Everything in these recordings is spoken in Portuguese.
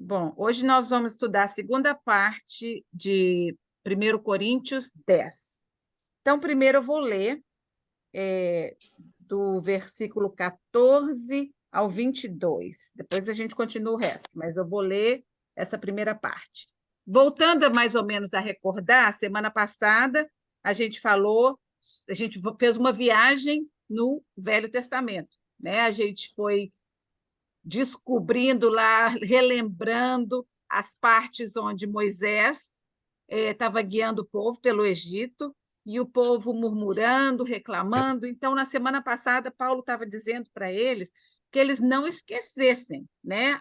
Bom, hoje nós vamos estudar a segunda parte de 1 Coríntios 10. Então, primeiro eu vou ler do versículo 14 ao 22. Depois a gente continua o resto, mas eu vou ler essa primeira parte. Voltando mais ou menos a recordar, semana passada a gente fez uma viagem no Velho Testamento, né? A gente foi descobrindo lá, relembrando as partes onde Moisés estava guiando o povo pelo Egito e o povo murmurando, reclamando. Então, na semana passada, Paulo estava dizendo para eles que eles não esquecessem, né,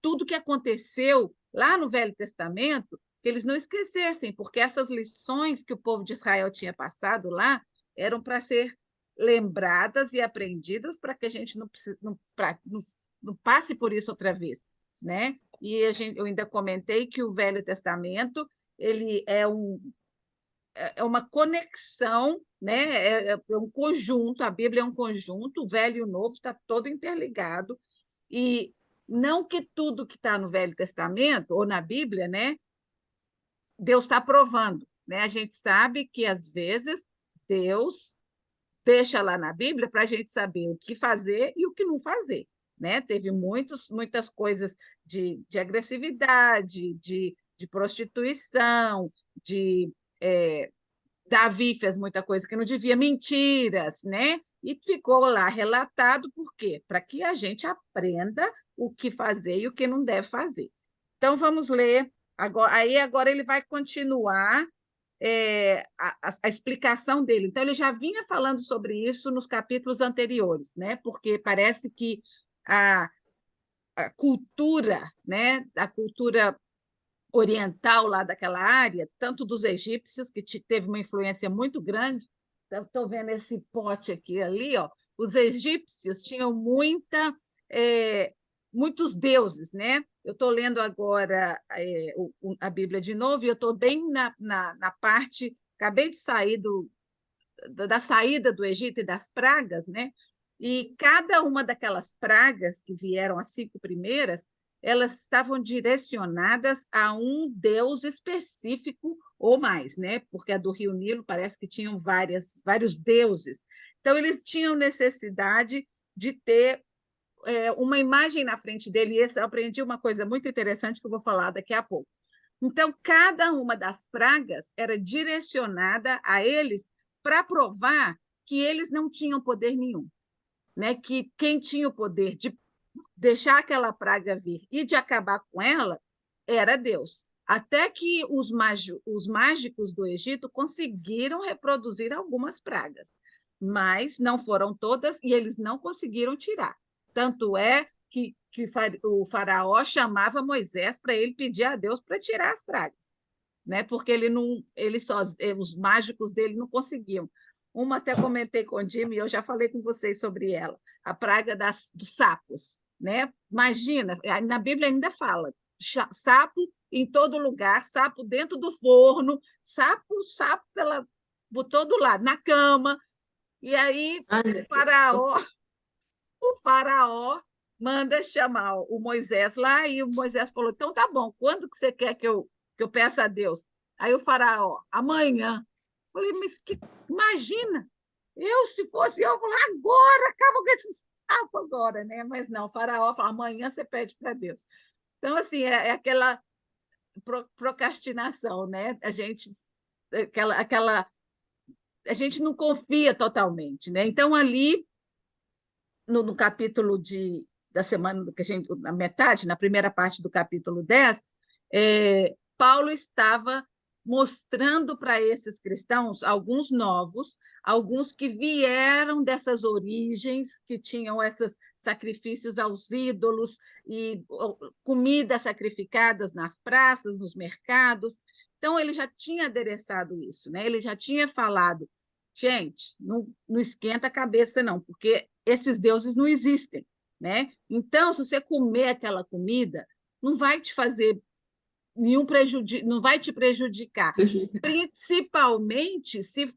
tudo que aconteceu lá no Velho Testamento, que eles não esquecessem, porque essas lições que o povo de Israel tinha passado lá eram para ser lembradas e aprendidas para que a gente não passe por isso outra vez, né? E eu ainda comentei que o Velho Testamento ele é uma conexão, né? É um conjunto, a Bíblia é um conjunto, o Velho e o Novo está todo interligado, e não que tudo que está no Velho Testamento, ou na Bíblia, né, Deus está provando, né? A gente sabe que, às vezes, Deus deixa lá na Bíblia para a gente saber o que fazer e o que não fazer, né? Teve muitas coisas de agressividade, de prostituição, de Davi fez muita coisa que não devia, mentiras, né? E ficou lá relatado, por quê? Para que a gente aprenda o que fazer e o que não deve fazer. Então, vamos ler. Agora ele vai continuar a explicação dele. Então, ele já vinha falando sobre isso nos capítulos anteriores, né? Porque parece que a, a cultura, né? A cultura oriental lá daquela área, tanto dos egípcios, que teve uma influência muito grande. Estou vendo esse pote aqui ali, ó. Os egípcios tinham muitos deuses, né? Eu estou lendo agora a Bíblia de novo e eu estou bem na parte, acabei de sair da saída do Egito e das pragas, né? E cada uma daquelas pragas que vieram, as 5 primeiras, elas estavam direcionadas a um deus específico ou mais, né? Porque a do Rio Nilo parece que tinham vários deuses. Então, eles tinham necessidade de ter uma imagem na frente dele. E eu aprendi uma coisa muito interessante que eu vou falar daqui a pouco. Então, cada uma das pragas era direcionada a eles para provar que eles não tinham poder nenhum, né? Que quem tinha o poder de deixar aquela praga vir e de acabar com ela era Deus. Até que os mágicos do Egito conseguiram reproduzir algumas pragas, mas não foram todas e eles não conseguiram tirar. Tanto é que o faraó chamava Moisés para ele pedir a Deus para tirar as pragas, né? Porque os mágicos dele não conseguiam. Uma até comentei com o Jimmy, eu já falei com vocês sobre ela, a praga dos sapos, né? Imagina, na Bíblia ainda fala, sapo em todo lugar, sapo dentro do forno, sapo por todo lado, na cama. E aí Ai, o faraó manda chamar o Moisés lá, e o Moisés falou: então tá bom, quando que você quer que eu peça a Deus? Aí o faraó: amanhã. Falei: mas imagina, se fosse eu falar agora, acaba com esses sapos agora, né? Mas não, o faraó fala: amanhã você pede para Deus. Então, assim, é aquela procrastinação, né? A gente não confia totalmente, né? Então, ali no capítulo da semana, que a gente, na metade, na primeira parte do capítulo 10, Paulo estava mostrando para esses cristãos, alguns novos, alguns que vieram dessas origens, que tinham esses sacrifícios aos ídolos e comidas sacrificadas nas praças, nos mercados. Então, ele já tinha adereçado isso, né? Ele já tinha falado: gente, não esquenta a cabeça, não, porque esses deuses não existem, né? Então, se você comer aquela comida, não vai te fazer nenhum prejuízo, não vai te prejudicar, principalmente se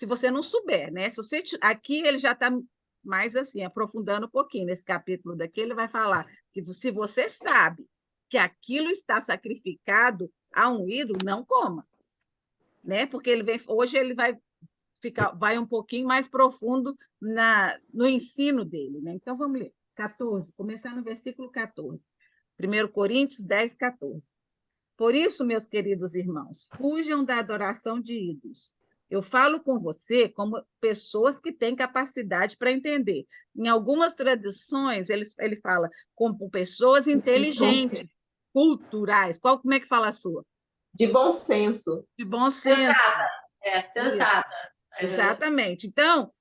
você não souber, né? Aqui ele já está mais assim, aprofundando um pouquinho nesse capítulo daqui, ele vai falar que se você sabe que aquilo está sacrificado a um ídolo, não coma, né? Porque hoje ele vai um pouquinho mais profundo no ensino dele, né? Então vamos ler. 14, começar no versículo 14. 1 Coríntios 10, 14. Por isso, meus queridos irmãos, fujam da adoração de ídolos. Eu falo com você como pessoas que têm capacidade para entender. Em algumas tradições, ele fala como pessoas inteligentes, culturais. Como é que fala a sua? De bom senso. De bom senso. Sensatas. Sensatas. Exatamente. Então,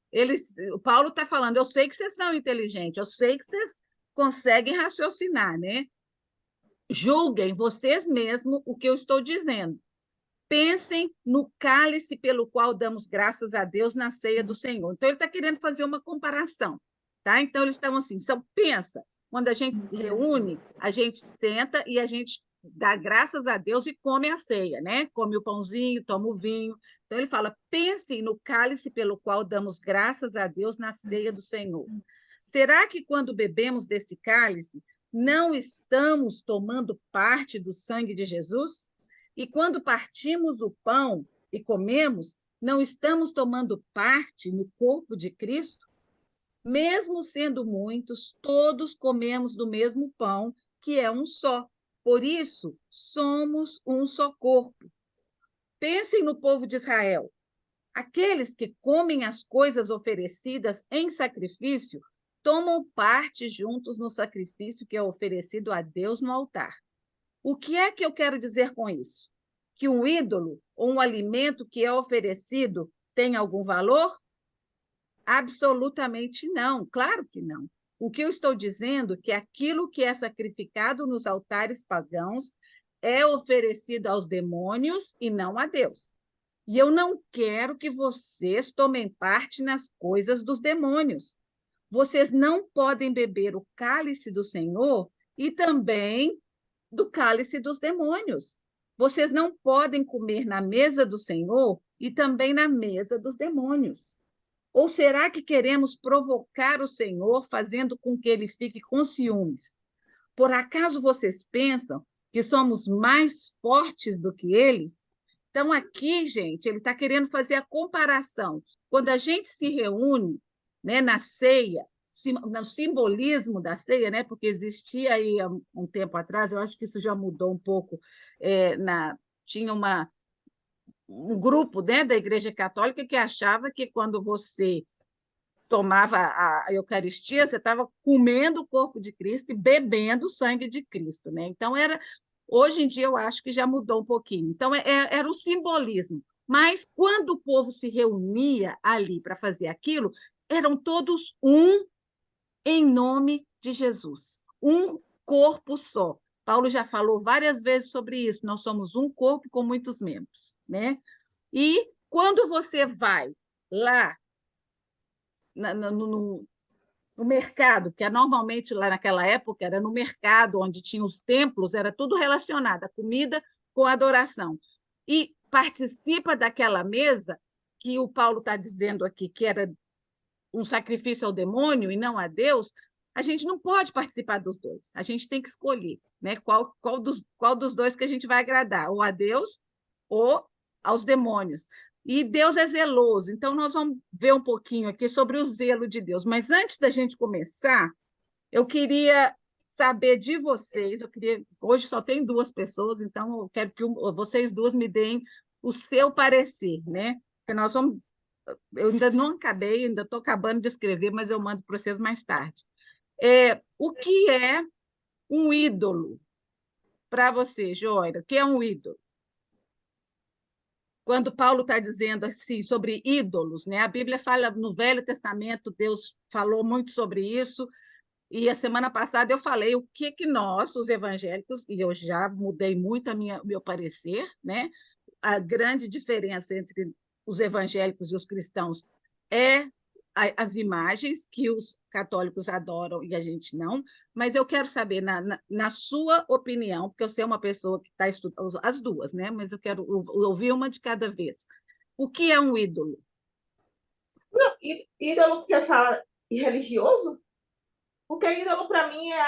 o Paulo está falando, eu sei que vocês são inteligentes, eu sei que vocês conseguem raciocinar, né? Julguem vocês mesmos o que eu estou dizendo. Pensem no cálice pelo qual damos graças a Deus na ceia do Senhor. Então, ele está querendo fazer uma comparação, tá? Então, eles estão assim, pensa, quando a gente se reúne, a gente senta e a gente dá graças a Deus e come a ceia, né? Come o pãozinho, toma o vinho. Então, ele fala, pense no cálice pelo qual damos graças a Deus na ceia do Senhor. Será que quando bebemos desse cálice, não estamos tomando parte do sangue de Jesus? E quando partimos o pão e comemos, não estamos tomando parte no corpo de Cristo? Mesmo sendo muitos, todos comemos do mesmo pão, que é um só. Por isso, somos um só corpo. Pensem no povo de Israel. Aqueles que comem as coisas oferecidas em sacrifício tomam parte juntos no sacrifício que é oferecido a Deus no altar. O que é que eu quero dizer com isso? Que um ídolo ou um alimento que é oferecido tem algum valor? Absolutamente não, claro que não. O que eu estou dizendo é que aquilo que é sacrificado nos altares pagãos é oferecido aos demônios e não a Deus. E eu não quero que vocês tomem parte nas coisas dos demônios. Vocês não podem beber o cálice do Senhor e também do cálice dos demônios. Vocês não podem comer na mesa do Senhor e também na mesa dos demônios. Ou será que queremos provocar o Senhor fazendo com que ele fique com ciúmes? Por acaso vocês pensam que somos mais fortes do que eles? Então, aqui, gente, ele está querendo fazer a comparação. Quando a gente se reúne, né, na ceia, no simbolismo da ceia, né, porque existia aí há um tempo atrás, eu acho que isso já mudou um pouco, tinha um grupo, né, da Igreja Católica que achava que quando você tomava a Eucaristia, você estava comendo o corpo de Cristo e bebendo o sangue de Cristo, né? Então, hoje em dia eu acho que já mudou um pouquinho. Então, era o simbolismo. Mas quando o povo se reunia ali para fazer aquilo, eram todos um em nome de Jesus. Um corpo só. Paulo já falou várias vezes sobre isso. Nós somos um corpo com muitos membros, né? E quando você vai lá no mercado, que normalmente lá naquela época era no mercado, onde tinha os templos, era tudo relacionado, a comida com a adoração. E participa daquela mesa que o Paulo está dizendo aqui, que era um sacrifício ao demônio e não a Deus, a gente não pode participar dos dois. A gente tem que escolher, né? Qual dos dois que a gente vai agradar, ou a Deus ou aos demônios. E Deus é zeloso, então nós vamos ver um pouquinho aqui sobre o zelo de Deus. Mas antes da gente começar, eu queria saber de vocês, hoje só tem duas pessoas, então eu quero que vocês duas me deem o seu parecer, né? Porque eu ainda não acabei, ainda estou acabando de escrever, mas eu mando para vocês mais tarde. O que é um ídolo para você, Joira? O que é um ídolo? Quando Paulo está dizendo assim sobre ídolos, né? A Bíblia fala no Velho Testamento, Deus falou muito sobre isso, e a semana passada eu falei o que nós, os evangélicos, e eu já mudei muito meu parecer, né? A grande diferença entre os evangélicos e os cristãos é as imagens que os católicos adoram e a gente não, mas eu quero saber, na sua opinião, porque eu sou uma pessoa que está estudando as duas, né? Mas eu quero ouvir uma de cada vez. O que é um ídolo? Não, ídolo que você fala religioso? Porque ídolo, para mim, é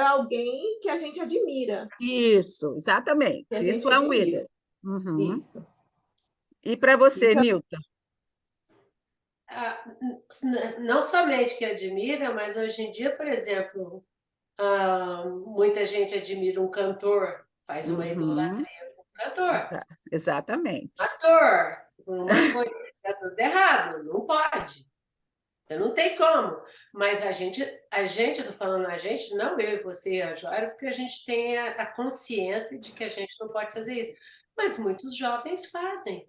alguém que a gente admira. Isso, Que a exatamente. Isso gente é um admira. ídolo. Uhum. Isso. E para você, Isso é... Nilton? Ah, não somente que admira, mas hoje em dia, por exemplo, muita gente admira um cantor, faz uma Uhum. idolatria com um cantor. Exatamente. Ator, uma coisa está tudo errado, não pode. Você não tem como. Mas estou falando a gente, não eu e você e a Jória, porque a gente tem a consciência de que a gente não pode fazer isso. Mas muitos jovens fazem.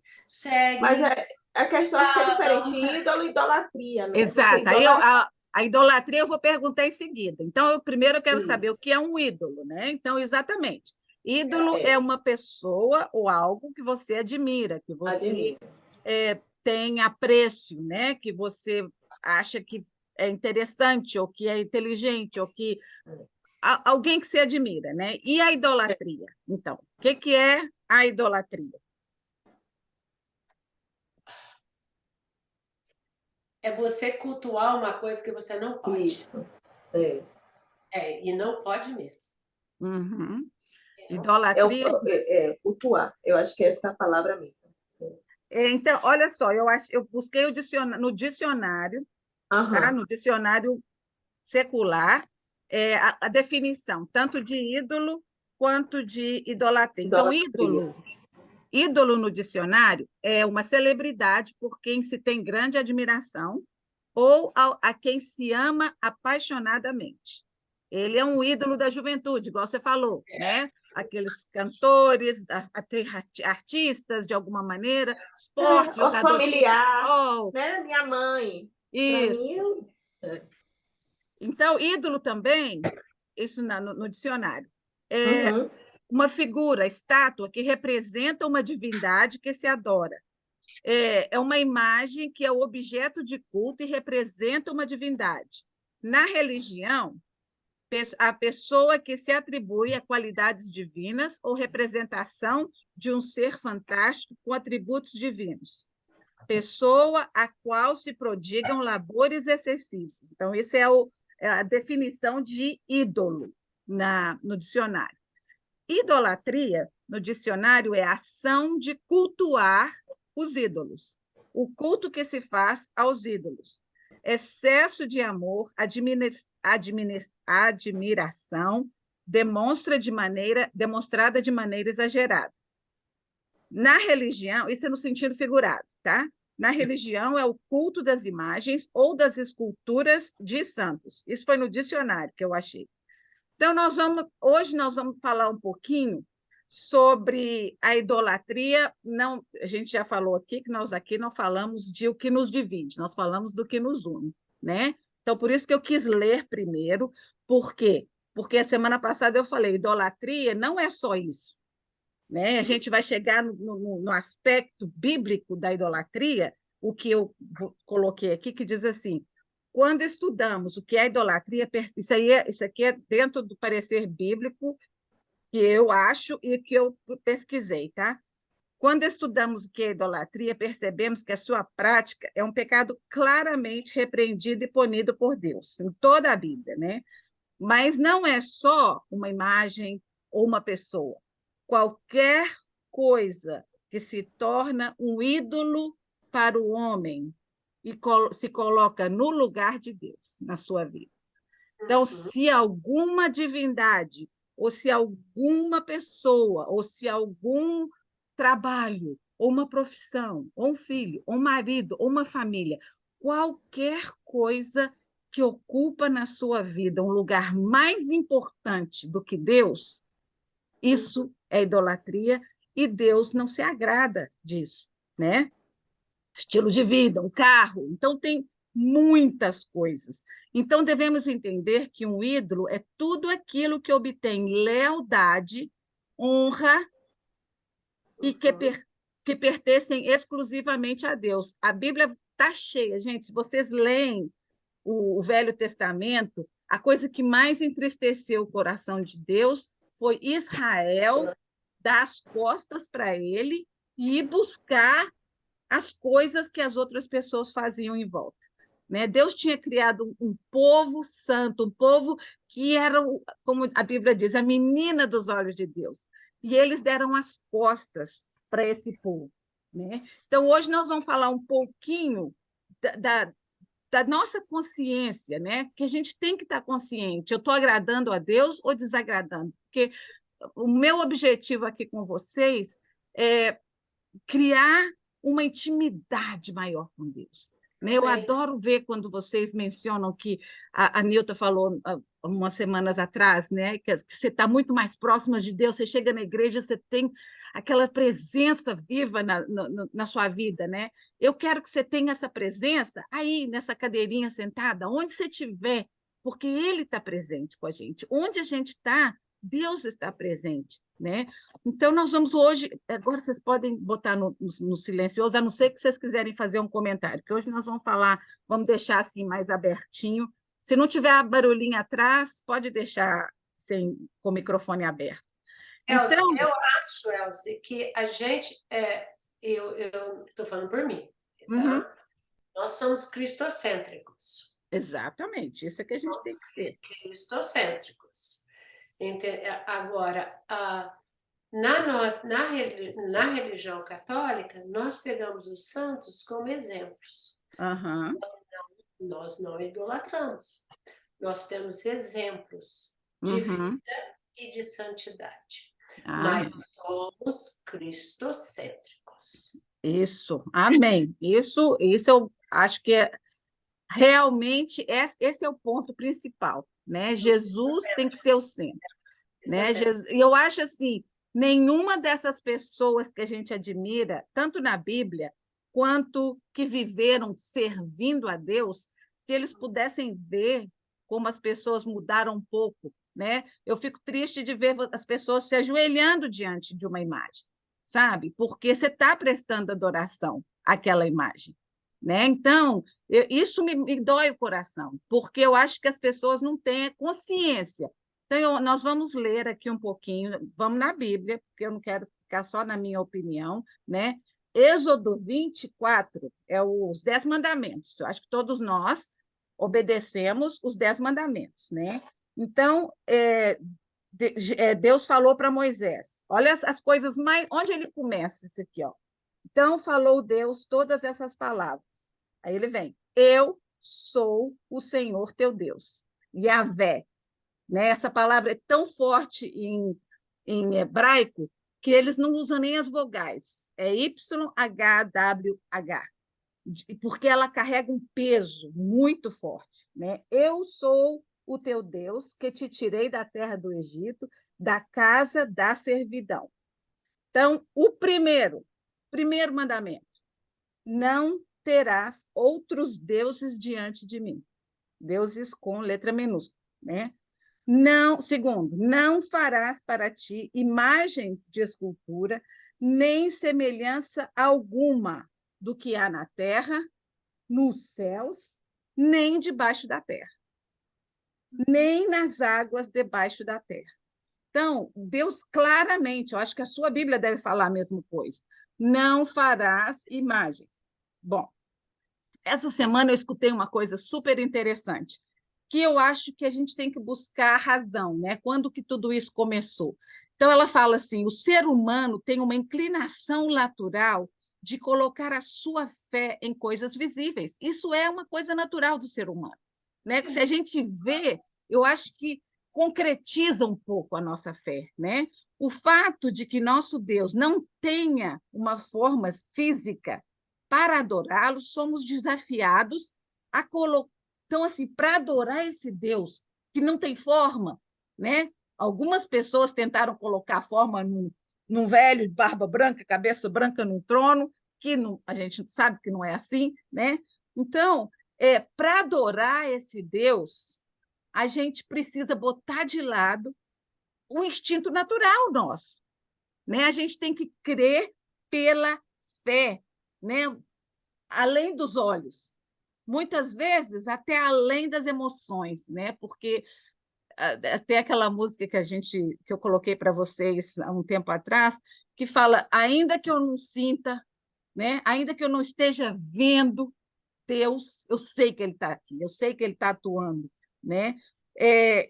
Mas Seguem. a questão acho que é diferente. Ídolo e idolatria, né? Você Exato. Aí idolatra. a idolatria eu vou perguntar em seguida. Então, primeiro eu quero saber o Isso. que é um ídolo, né? Então, exatamente. Ídolo é É, uma pessoa ou algo que você admira, que você admiro. tem apreço, né? Que você acha que é interessante, ou que é inteligente, ou que alguém que você admira, né? E a idolatria? Então, o que é a idolatria? É você cultuar uma coisa que você não pode. Isso. É. E não pode mesmo. Uhum. Entendeu? Idolatria. Cultuar. Eu acho que é essa a palavra mesmo. Então, olha só, eu busquei no dicionário, tá? Aham. No dicionário secular, a definição, tanto de ídolo quanto de idolatria. Então, Idolatria. ídolo no dicionário é uma celebridade por quem se tem grande admiração ou a quem se ama apaixonadamente. Ele é um ídolo da juventude, igual você falou, né? Aqueles cantores, artistas, de alguma maneira, esporte, O jogador de familiar, futebol, né? Minha mãe. Para mim, isso. é. Então, ídolo também, isso no dicionário, é Uhum. uma figura, estátua, que representa uma divindade que se adora. É uma imagem que é o objeto de culto e representa uma divindade. Na religião, a pessoa que se atribui a qualidades divinas ou representação de um ser fantástico com atributos divinos. Pessoa a qual se prodigam labores excessivos. Então, isso é a definição de ídolo no dicionário. Idolatria, no dicionário, é a ação de cultuar os ídolos, o culto que se faz aos ídolos. Excesso de amor, admiração, demonstrada de maneira exagerada. Na religião, isso é no sentido figurado, tá? Na religião é o culto das imagens ou das esculturas de santos. Isso foi no dicionário que eu achei. Então, hoje nós vamos falar um pouquinho sobre a idolatria. Não, a gente já falou aqui que nós aqui não falamos de o que nos divide, nós falamos do que nos une, né? Então, por isso que eu quis ler primeiro. Por quê? Porque a semana passada eu falei, idolatria não é só isso, né? A gente vai chegar no aspecto bíblico da idolatria, o que eu coloquei aqui, que diz assim: quando estudamos o que é idolatria, isso aqui é dentro do parecer bíblico que eu acho e que eu pesquisei, tá? Quando estudamos o que é idolatria, percebemos que a sua prática é um pecado claramente repreendido e punido por Deus, em toda a Bíblia, né? Mas não é só uma imagem ou uma pessoa. Qualquer coisa que se torna um ídolo para o homem e se coloca no lugar de Deus na sua vida. Então, se alguma divindade, ou se alguma pessoa, ou se algum trabalho, ou uma profissão, ou um filho, ou um marido, ou uma família, qualquer coisa que ocupa na sua vida um lugar mais importante do que Deus, isso é idolatria e Deus não se agrada disso, né? Estilo de vida, um carro. Então, tem muitas coisas. Então, devemos entender que um ídolo é tudo aquilo que obtém lealdade, honra e que pertencem exclusivamente a Deus. A Bíblia está cheia, gente. Se vocês leem o Velho Testamento, a coisa que mais entristeceu o coração de Deus foi Israel dar as costas para ele e ir buscar as coisas que as outras pessoas faziam em volta. né? Deus tinha criado um povo santo, um povo que era, como a Bíblia diz, a menina dos olhos de Deus. E eles deram as costas para esse povo, né? Então, hoje nós vamos falar um pouquinho da nossa consciência, né? Que a gente tem que estar consciente. Eu estou agradando a Deus ou desagradando? Porque o meu objetivo aqui com vocês é criar uma intimidade maior com Deus. Né? Eu adoro ver quando vocês mencionam que a Nilta falou umas semanas atrás, né? Que você está muito mais próxima de Deus, você chega na igreja, você tem aquela presença viva na sua vida. Né? Eu quero que você tenha essa presença aí, nessa cadeirinha sentada, onde você estiver, porque Ele está presente com a gente. Onde a gente está, Deus está presente. Né? Então, nós vamos hoje. Agora, vocês podem botar no silencioso, a não ser que vocês quiserem fazer um comentário, que hoje nós vamos falar, vamos deixar assim mais abertinho. Se não tiver barulhinho atrás, pode deixar com o microfone aberto. Elze, Então, eu acho, Elze, que a gente. Eu estou falando por mim, tá? uhum, Nós somos cristocêntricos. exatamente, isso é que a gente tem que ser. Cristocêntricos. Agora, na religião católica, nós pegamos os santos como exemplos. Uhum. Nós não idolatramos. Nós temos exemplos de Uhum. vida e de santidade. Amém. Mas somos cristocêntricos. Isso, amém. Isso eu acho que realmente esse é o ponto principal, né? Jesus tem que ser o centro. Né? E eu acho assim, nenhuma dessas pessoas que a gente admira, tanto na Bíblia quanto que viveram servindo a Deus, se eles pudessem ver como as pessoas mudaram um pouco, né? Eu fico triste de ver as pessoas se ajoelhando diante de uma imagem, sabe? Porque você está prestando adoração àquela imagem. Né? Então, isso me dói o coração, porque eu acho que as pessoas não têm a consciência. Então, nós vamos ler aqui um pouquinho, vamos na Bíblia, porque eu não quero ficar só na minha opinião, né? Êxodo 24 é os 10 mandamentos. Eu acho que todos nós obedecemos os 10 mandamentos, né? Então, Deus falou para Moisés, olha as coisas mais... Onde ele começa isso aqui, ó? Então, falou Deus todas essas palavras. Aí ele vem, eu sou o Senhor teu Deus, Yahvé. Né? Essa palavra é tão forte em hebraico que eles não usam nem as vogais. É YHWH, porque ela carrega um peso muito forte. Né? Eu sou o teu Deus que te tirei da terra do Egito, da casa da servidão. Então, o primeiro mandamento, não terás outros deuses diante de mim. Deuses com letra minúscula, né? Não, segundo, não farás para ti imagens de escultura, nem semelhança alguma do que há na terra, nos céus, nem debaixo da terra, nem nas águas debaixo da terra. Então, Deus claramente, eu acho que a sua Bíblia deve falar a mesma coisa, não farás imagens. Bom, essa semana eu escutei uma coisa super interessante, que eu acho que a gente tem que buscar a razão, né? Quando que tudo isso começou? Então ela fala assim: o ser humano tem uma inclinação natural de colocar a sua fé em coisas visíveis. Isso é uma coisa natural do ser humano, né? Se a gente vê, eu acho que concretiza um pouco a nossa fé, né? O fato de que nosso Deus não tenha uma forma física para adorá-lo, somos desafiados a colocar. Então, assim, para adorar esse Deus que não tem forma, né? Algumas pessoas tentaram colocar forma num velho de barba branca, cabeça branca num trono, que não, a gente sabe que não é assim, né? Então, para adorar esse Deus, a gente precisa botar de lado o instinto natural nosso, né? A gente tem que crer pela fé, né? Além dos olhos, muitas vezes até além das emoções, né? Porque até aquela música que eu coloquei para vocês há um tempo atrás, que fala: ainda que eu não sinta, né? Ainda que eu não esteja vendo, Deus, eu sei que ele está aqui, eu sei que ele está atuando, né?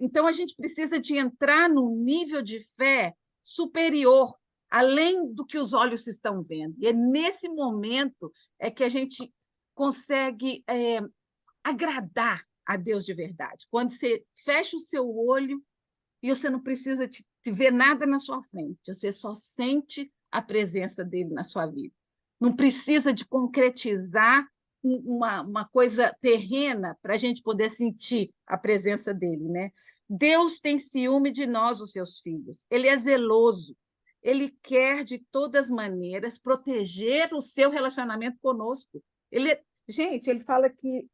Então, a gente precisa de entrar num nível de fé superior, além do que os olhos estão vendo. E é nesse momento que a gente consegue agradar a Deus de verdade. Quando você fecha o seu olho e você não precisa de ver nada na sua frente, você só sente a presença dele na sua vida. Não precisa de concretizar uma coisa terrena para a gente poder sentir a presença dele, né? Deus tem ciúme de nós, os seus filhos. Ele é zeloso. Ele quer, de todas maneiras, proteger o seu relacionamento conosco. Gente, ele fala que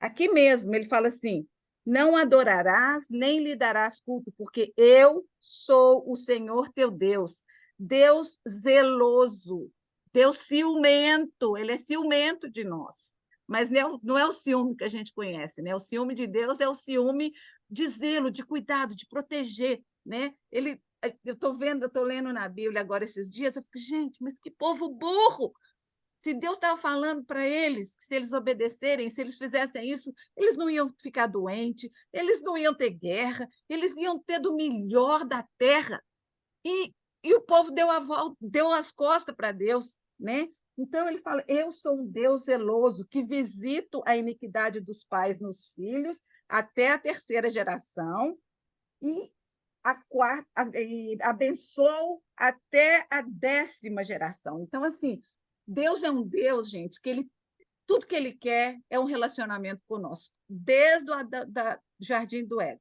aqui mesmo, ele fala assim: não adorarás, nem lhe darás culto, porque eu sou o Senhor teu Deus, Deus zeloso, Deus ciumento, ele é ciumento de nós. Mas não é o ciúme que a gente conhece, né? O ciúme de Deus é o ciúme de zelo, de cuidado, de proteger, né? Eu estou vendo, eu estou lendo na Bíblia agora esses dias, eu fico, gente, mas que povo burro! Se Deus estava falando para eles que, se eles obedecerem, se eles fizessem isso, eles não iam ficar doentes, eles não iam ter guerra, eles iam ter do melhor da terra. E o povo deu as costas para Deus, né? Então ele fala: eu sou um Deus zeloso que visito a iniquidade dos pais nos filhos até a terceira geração e a quarta, e abençoo até a 10ª geração. Então, assim, Deus é um Deus, gente, que tudo que ele quer é um relacionamento conosco, desde o Jardim do Éden,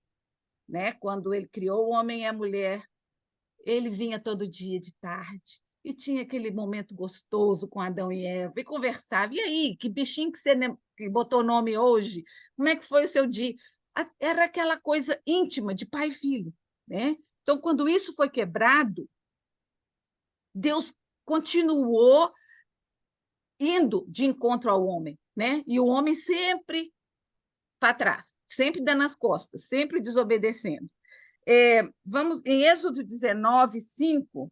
né? Quando ele criou o homem e a mulher, ele vinha todo dia de tarde e tinha aquele momento gostoso com Adão e Eva e conversava. E aí, que bichinho que você que botou nome hoje? Como é que foi o seu dia? Era aquela coisa íntima de pai e filho, né? Então, quando isso foi quebrado, Deus continuou indo de encontro ao homem, né? E o homem sempre para trás, sempre dando as costas, sempre desobedecendo. Vamos em Êxodo 19, 5.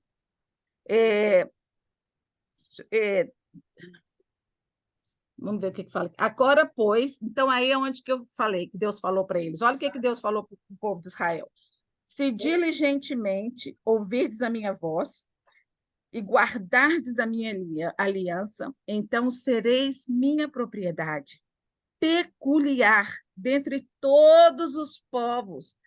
Vamos ver o que fala. Agora, pois, então aí é onde que eu falei, que Deus falou para eles. Olha o que Deus falou para o povo de Israel. Se diligentemente ouvirdes a minha voz e guardardes a minha aliança, então sereis minha propriedade peculiar dentre todos os povos,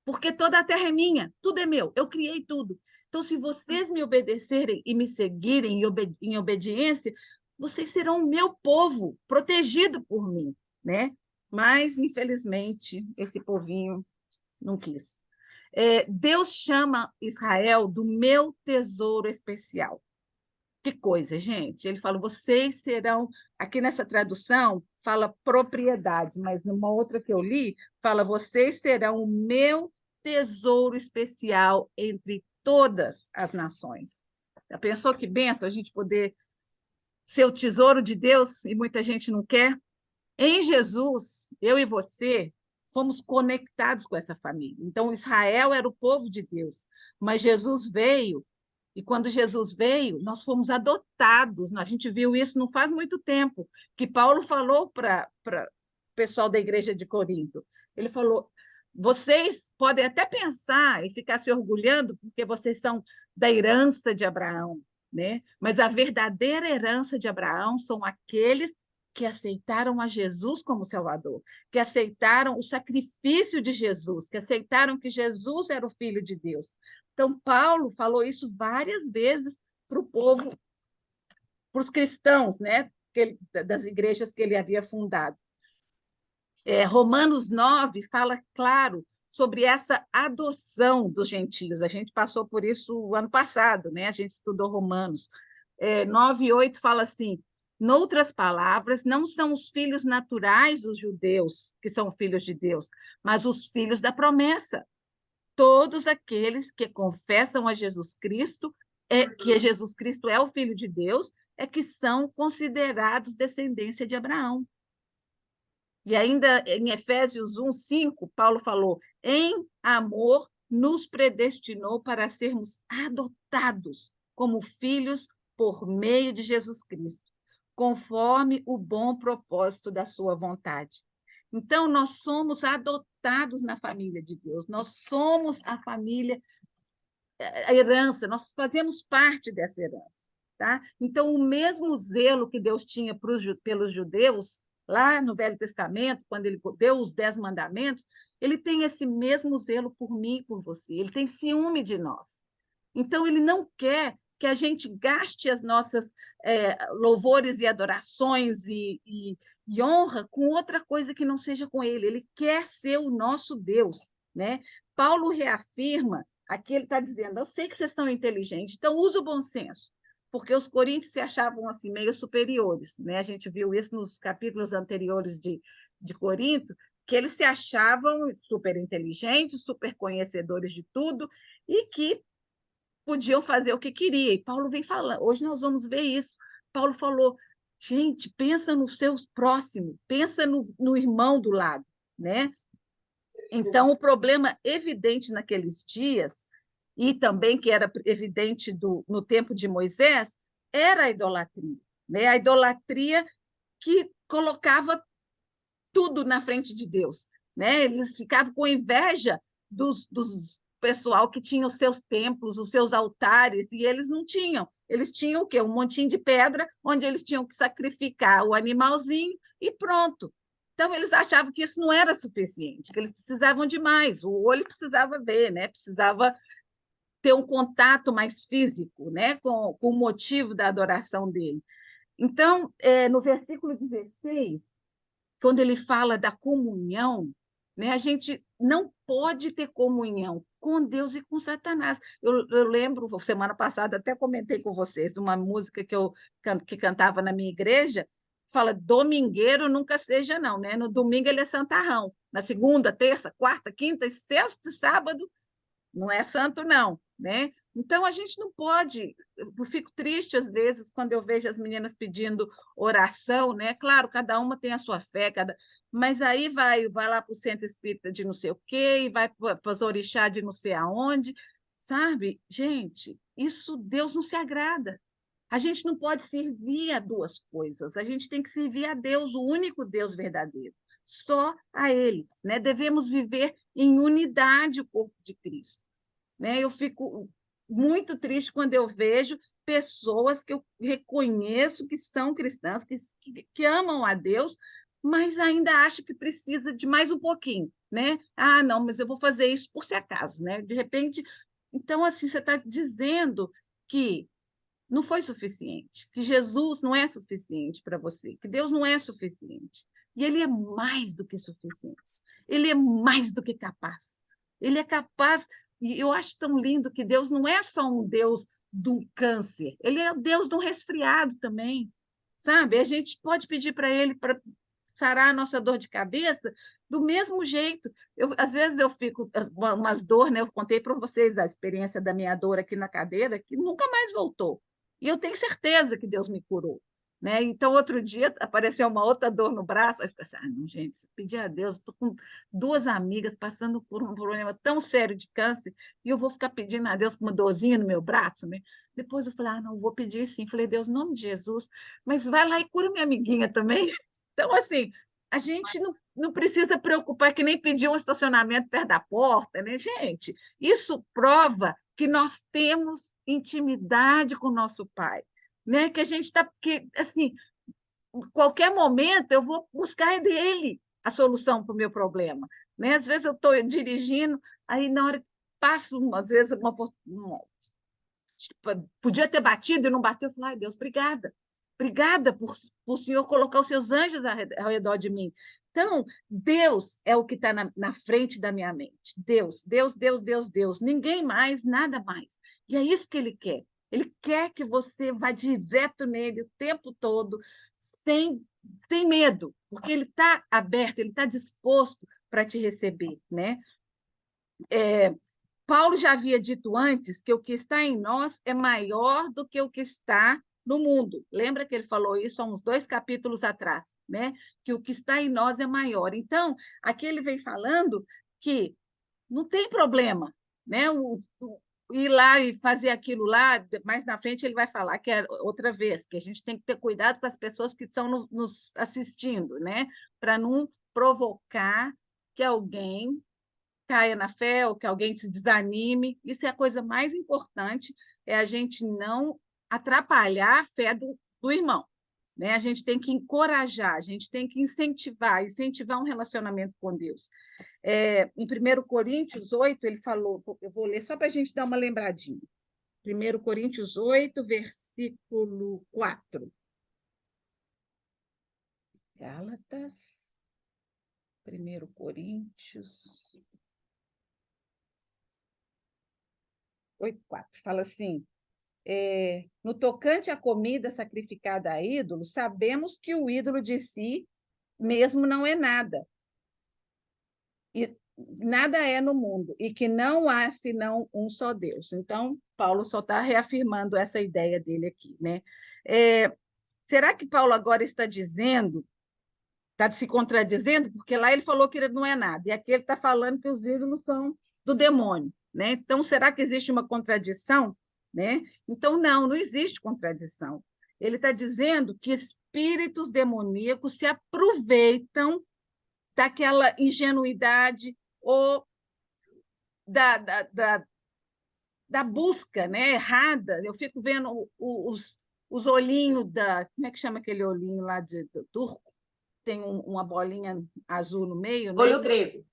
porque toda a terra é minha, tudo é meu, eu criei tudo. Então, se vocês me obedecerem e me seguirem em obediência, vocês serão o meu povo, protegido por mim, né? Mas, infelizmente, esse povinho não quis. Deus chama Israel do meu tesouro especial. Que coisa, gente. Ele fala: vocês serão, aqui nessa tradução, fala propriedade, mas numa outra que eu li, fala: vocês serão o meu tesouro especial entre todas as nações. Já pensou que benção a gente poder ser o tesouro de Deus e muita gente não quer? Em Jesus, eu e você fomos conectados com essa família. Então, Israel era o povo de Deus, mas Jesus veio, e quando Jesus veio, nós fomos adotados. A gente viu isso não faz muito tempo, que Paulo falou para o pessoal da igreja de Corinto. Ele falou: vocês podem até pensar e ficar se orgulhando porque vocês são da herança de Abraão, né? Mas a verdadeira herança de Abraão são aqueles que aceitaram a Jesus como Salvador, que aceitaram o sacrifício de Jesus, que aceitaram que Jesus era o Filho de Deus. Então, Paulo falou isso várias vezes para o povo, para os cristãos, né, das igrejas que ele havia fundado. Romanos 9 fala, claro, sobre essa adoção dos gentios. A gente passou por isso o ano passado, né? A gente estudou Romanos. 9 e 8 fala assim: noutras palavras, não são os filhos naturais os judeus que são filhos de Deus, mas os filhos da promessa. Todos aqueles que confessam a Jesus Cristo, que Jesus Cristo é o Filho de Deus, é que são considerados descendência de Abraão. E ainda em Efésios 1, 5, Paulo falou: em amor nos predestinou para sermos adotados como filhos por meio de Jesus Cristo, conforme o bom propósito da sua vontade. Então, nós somos adotados na família de Deus, nós somos a família, a herança, nós fazemos parte dessa herança. Tá? Então, o mesmo zelo que Deus tinha pelos judeus, lá no Velho Testamento, quando ele deu os 10 mandamentos, ele tem esse mesmo zelo por mim e por você, ele tem ciúme de nós. Então, ele não quer que a gente gaste as nossas louvores e adorações e honra com outra coisa que não seja com ele. Ele quer ser o nosso Deus. Né? Paulo reafirma, aqui ele está dizendo, eu sei que vocês estão inteligentes, então usa o bom senso, porque os coríntios se achavam assim meio superiores. Né? A gente viu isso nos capítulos anteriores de Corinto, que eles se achavam super inteligentes, super conhecedores de tudo, e que podiam fazer o que queria. E Paulo vem falando, hoje nós vamos ver isso. Paulo falou, gente, pensa no seu próximo, pensa no irmão do lado, né? Então, o problema evidente naqueles dias, e também que era evidente no tempo de Moisés, era a idolatria, né? A idolatria que colocava tudo na frente de Deus, né? Eles ficavam com inveja dos pessoal que tinha os seus templos, os seus altares, e eles não tinham. Eles tinham o quê? Um montinho de pedra, onde eles tinham que sacrificar o animalzinho e pronto. Então, eles achavam que isso não era suficiente, que eles precisavam de mais, o olho precisava ver, né? Precisava ter um contato mais físico, né? com o motivo da adoração dele. Então, no versículo 16, quando ele fala da comunhão, né, a gente não pode ter comunhão com Deus e com Satanás. Eu lembro, semana passada, até comentei com vocês, uma música que cantava na minha igreja, fala, domingueiro nunca seja não, né? No domingo ele é santarrão, na segunda, terça, quarta, quinta, sexta, sábado, não é santo não, né? Então, a gente não pode, eu fico triste às vezes quando eu vejo as meninas pedindo oração, né? Claro, cada uma tem a sua fé, mas aí vai lá para o centro espírita de não sei o quê, e vai para as orixá de não sei aonde, sabe? Gente, isso Deus não se agrada. A gente não pode servir a duas coisas, a gente tem que servir a Deus, o único Deus verdadeiro, só a Ele, né? Devemos viver em unidade o corpo de Cristo. Né? Eu fico muito triste quando eu vejo pessoas que eu reconheço que são cristãs, que amam a Deus, mas ainda acham que precisa de mais um pouquinho, né? Ah, não, mas eu vou fazer isso por se acaso, né? De repente, então assim você está dizendo que não foi suficiente, que Jesus não é suficiente para você, que Deus não é suficiente. E Ele é mais do que suficiente. Ele é mais do que capaz. Ele é capaz. E eu acho tão lindo que Deus não é só um Deus do câncer, Ele é o Deus do resfriado também, sabe? A gente pode pedir para Ele para sarar a nossa dor de cabeça do mesmo jeito. Às vezes eu fico umas dor, né? Eu contei para vocês a experiência da minha dor aqui na cadeira, que nunca mais voltou. E eu tenho certeza que Deus me curou. Né? Então, outro dia, apareceu uma outra dor no braço, aí eu fiquei assim, não, gente, pedir a Deus, estou com duas amigas passando por um problema tão sério de câncer, e eu vou ficar pedindo a Deus uma dorzinha no meu braço, né? Depois eu falei, não, vou pedir sim. Falei, Deus, em nome de Jesus, mas vai lá e cura minha amiguinha também. Então, assim, a gente não precisa preocupar que nem pedir um estacionamento perto da porta, né, gente? Isso prova que nós temos intimidade com o nosso Pai, né? Que a gente está, assim, qualquer momento eu vou buscar dele a solução para o meu problema, né? Às vezes eu estou dirigindo, aí na hora que passa, às vezes, podia ter batido e não bateu, eu falo, ai, Deus, obrigada. Obrigada por o Senhor colocar os seus anjos ao redor de mim. Então, Deus é o que está na frente da minha mente. Deus, Deus, Deus, Deus, Deus. Ninguém mais, nada mais. E é isso que Ele quer. Ele quer que você vá direto nele o tempo todo, sem medo, porque Ele está aberto, Ele está disposto para te receber, né? Paulo já havia dito antes que o que está em nós é maior do que o que está no mundo. Lembra que ele falou isso há uns 2 capítulos atrás, né? Que o que está em nós é maior. Então, aqui ele vem falando que não tem problema, né? ir lá e fazer aquilo lá, mais na frente ele vai falar que é outra vez, que a gente tem que ter cuidado com as pessoas que estão nos assistindo, né? Para não provocar que alguém caia na fé ou que alguém se desanime. Isso é a coisa mais importante, é a gente não atrapalhar a fé do irmão. Né? A gente tem que encorajar, a gente tem que incentivar um relacionamento com Deus. Em 1 Coríntios 8, ele falou, eu vou ler só para a gente dar uma lembradinha. 1 Coríntios 8, versículo 4. Gálatas, 1 Coríntios 8, 4. Fala assim, no tocante à comida sacrificada a ídolo, sabemos que o ídolo de si mesmo não é nada. E nada é no mundo, e que não há senão um só Deus. Então, Paulo só está reafirmando essa ideia dele aqui, né? Será que Paulo agora está se contradizendo? Porque lá ele falou que ele não é nada, e aqui ele está falando que os ídolos são do demônio, né? Então, será que existe uma contradição? Né? Então, não existe contradição. Ele está dizendo que espíritos demoníacos se aproveitam daquela ingenuidade ou da busca, né, errada. Eu fico vendo os olhinhos como é que chama aquele olhinho lá do turco? Tem uma bolinha azul no meio, né? Olho grego.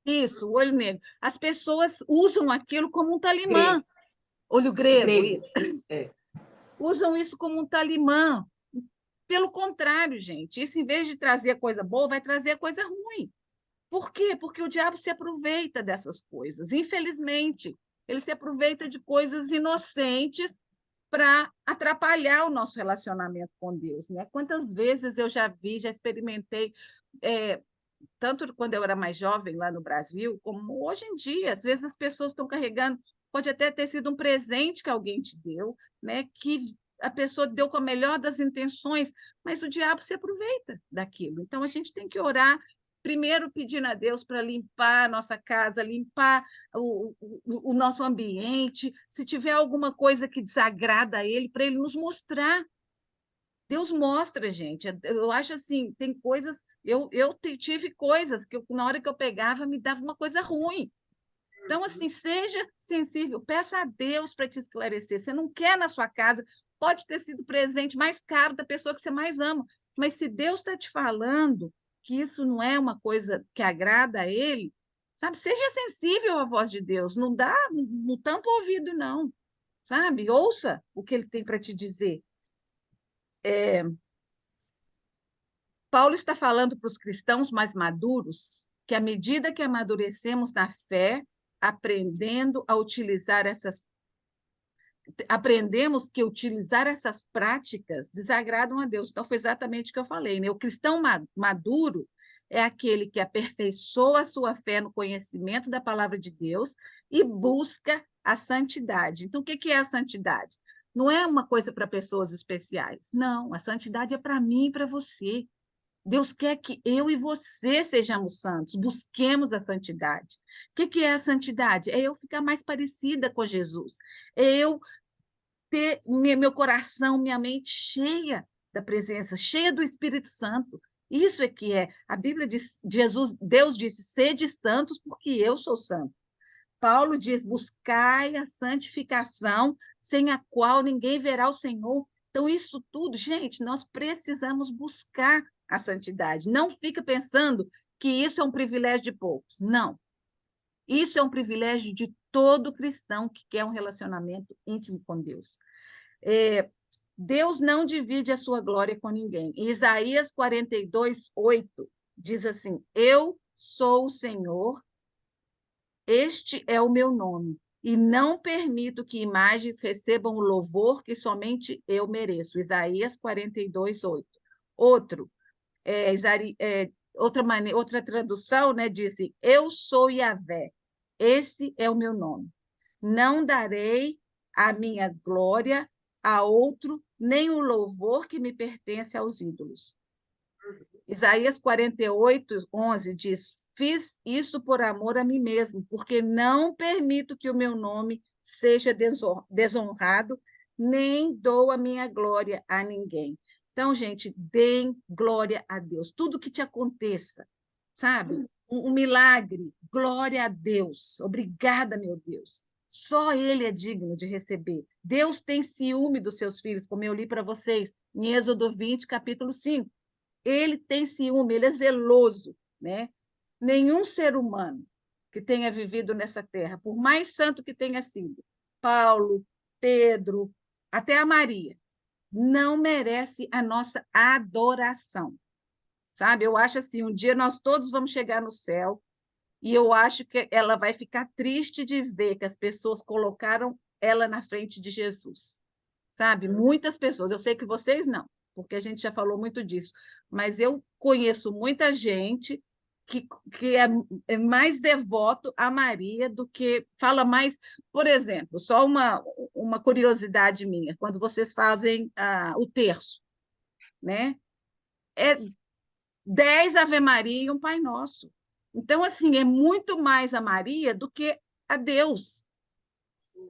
Isso, o olho negro. As pessoas usam aquilo como um talimã. Olho grego. Isso. Usam isso como um talimã. Pelo contrário, gente, isso, em vez de trazer coisa boa, vai trazer coisa ruim. Por quê? Porque o diabo se aproveita dessas coisas. Infelizmente, ele se aproveita de coisas inocentes para atrapalhar o nosso relacionamento com Deus. Né? Quantas vezes eu já experimentei, tanto quando eu era mais jovem lá no Brasil, como hoje em dia, às vezes as pessoas estão carregando, pode até ter sido um presente que alguém te deu, né? Que a pessoa deu com a melhor das intenções, mas o diabo se aproveita daquilo. Então, a gente tem que orar, primeiro pedindo a Deus para limpar a nossa casa, limpar o nosso ambiente, se tiver alguma coisa que desagrada a Ele, para Ele nos mostrar. Deus mostra, gente. Eu acho assim, tem coisas. Eu tive coisas que na hora que eu pegava me dava uma coisa ruim. Então, assim, seja sensível, peça a Deus para te esclarecer. Você não quer na sua casa, pode ter sido o presente mais caro da pessoa que você mais ama, mas se Deus está te falando que isso não é uma coisa que agrada a Ele, sabe? Seja sensível à voz de Deus, não tampa o ouvido, não, sabe? Ouça o que Ele tem para te dizer. Paulo está falando para os cristãos mais maduros que, à medida que amadurecemos na fé, aprendemos que utilizar essas práticas desagradam a Deus. Então, foi exatamente o que eu falei, né? O cristão maduro é aquele que aperfeiçoa a sua fé no conhecimento da palavra de Deus e busca a santidade. Então, o que é a santidade? Não é uma coisa para pessoas especiais. Não, a santidade é para mim e para você. Deus quer que eu e você sejamos santos, busquemos a santidade. O que é a santidade? É eu ficar mais parecida com Jesus, é eu ter meu coração, minha mente cheia da presença, cheia do Espírito Santo. Isso é que é. A Bíblia diz, Deus disse, sede santos porque eu sou santo. Paulo diz, buscai a santificação, sem a qual ninguém verá o Senhor. Então, isso tudo, gente, nós precisamos buscar a santidade. Não fica pensando que isso é um privilégio de poucos. Não. Isso é um privilégio de todo cristão que quer um relacionamento íntimo com Deus. Deus não divide a sua glória com ninguém. Em Isaías 42, 8, diz assim, eu sou o Senhor, este é o meu nome, e não permito que imagens recebam o louvor que somente eu mereço. Isaías 42, 8. Outra tradução, né, disse, eu sou Yahvé, esse é o meu nome. Não darei a minha glória a outro, nem o louvor que me pertence aos ídolos. Isaías 48, 11 diz, fiz isso por amor a mim mesmo, porque não permito que o meu nome seja desonrado, nem dou a minha glória a ninguém. Então, gente, deem glória a Deus. Tudo que te aconteça, sabe? Um milagre, glória a Deus. Obrigada, meu Deus. Só Ele é digno de receber. Deus tem ciúme dos seus filhos, como eu li para vocês em Êxodo 20, capítulo 5. Ele tem ciúme, ele é zeloso, né? Nenhum ser humano que tenha vivido nessa terra, por mais santo que tenha sido, Paulo, Pedro, até a Maria, não merece a nossa adoração, sabe? Eu acho assim, um dia nós todos vamos chegar no céu e eu acho que ela vai ficar triste de ver que as pessoas colocaram ela na frente de Jesus, sabe? Muitas pessoas, eu sei que vocês não, porque a gente já falou muito disso, mas eu conheço muita gente que é mais devoto a Maria do que fala mais, por exemplo, só uma curiosidade minha, quando vocês fazem o terço, né? É 10 Ave Maria e um Pai Nosso. Então, assim, é muito mais a Maria do que a Deus.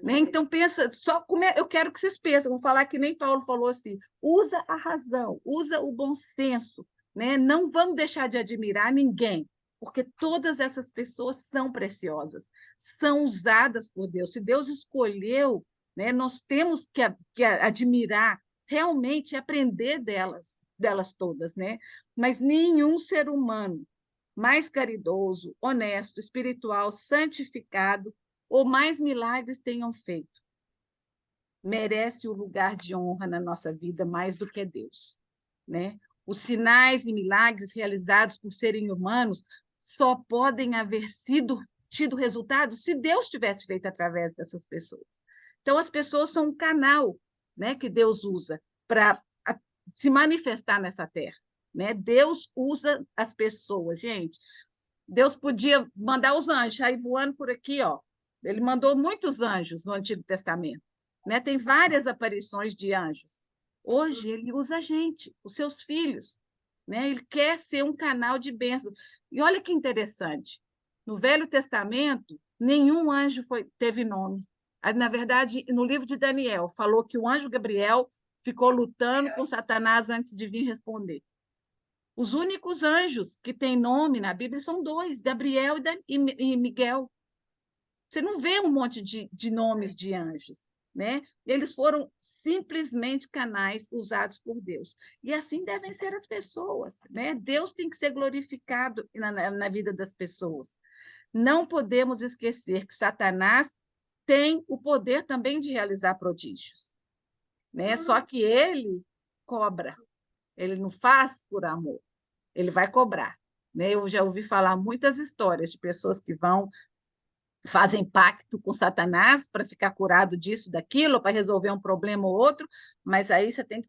Né? Então, pensa, só como eu quero que vocês pensem, vou falar que nem Paulo falou assim, usa a razão, usa o bom senso, né? Não vamos deixar de admirar ninguém, porque todas essas pessoas são preciosas, são usadas por Deus. Se Deus escolheu, né, nós temos que admirar, realmente aprender delas todas, né? Mas nenhum ser humano mais caridoso, honesto, espiritual, santificado, ou mais milagres tenham feito, merece o lugar de honra na nossa vida mais do que Deus, né? Os sinais e milagres realizados por serem humanos só podem haver tido resultado se Deus tivesse feito através dessas pessoas. Então, as pessoas são um canal, né, que Deus usa para se manifestar nessa terra, né? Deus usa as pessoas, gente. Deus podia mandar os anjos sair voando por aqui, ó. Ele mandou muitos anjos no Antigo Testamento, né? Tem várias aparições de anjos. Hoje ele usa a gente, os seus filhos, né? Ele quer ser um canal de bênção. E olha que interessante. No Velho Testamento, nenhum anjo teve nome. Na verdade, no livro de Daniel, falou que o anjo Gabriel ficou lutando com Satanás antes de vir responder. Os únicos anjos que têm nome na Bíblia são dois, Gabriel e Miguel. Você não vê um monte de nomes de anjos, né? Eles foram simplesmente canais usados por Deus. E assim devem ser as pessoas, né? Deus tem que ser glorificado na vida das pessoas. Não podemos esquecer que Satanás tem o poder também de realizar prodígios, né? Só que ele cobra, ele não faz por amor, ele vai cobrar, né? Eu já ouvi falar muitas histórias de pessoas que fazem pacto com Satanás para ficar curado disso, daquilo, para resolver um problema ou outro, mas aí você tem que